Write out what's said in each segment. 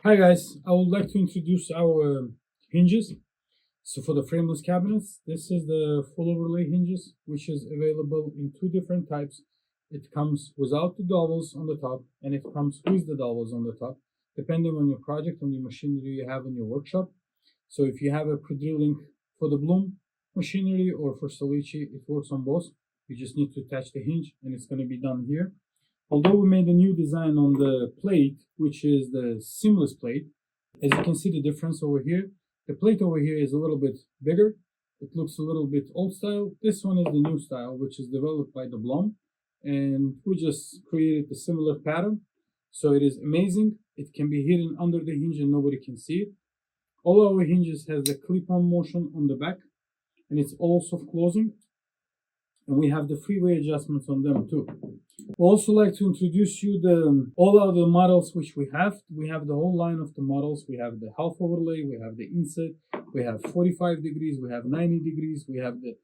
Hi guys, I would like to introduce our hinges. So for the frameless cabinets, this is the full overlay hinges, which is available in two different types. It comes without the dowels on the top, and it comes with the dowels on the top, depending on your project and the machinery you have in your workshop. So if you have a pre-drilling for the Bloom machinery or for Solici, it works on both. You just need to attach the hinge, and it's going to be done here. Although we made a new design on the plate, which is the seamless plate, as you can see the difference over here. The plate over here is a little bit bigger. It looks a little bit old style. This one is the new style, which is developed by the Blom. And we just created a similar pattern. So it is amazing. It can be hidden under the hinge and nobody can see it. All our hinges has the clip-on motion on the back, and it's all soft closing. And we have the freeway adjustments on them too. We also like to introduce you all of the models which we have. We have the whole line of the models. We have the half overlay, we have the inset, we have 45 degrees, we have 90 degrees, we have the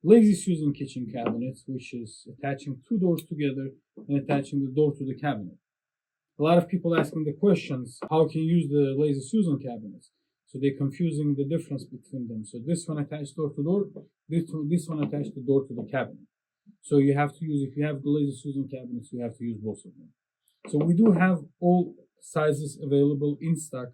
lazy Susan kitchen cabinets, which is attaching two doors together and attaching the door to the cabinet. A lot of people asking the questions, how can you use the lazy Susan cabinets? So they're confusing the difference between them. So this one attached door to door, this one attached the door to the cabinet. So you have to use, if you have the lazy Susan cabinets, you have to use both of them. So we do have all sizes available in stock.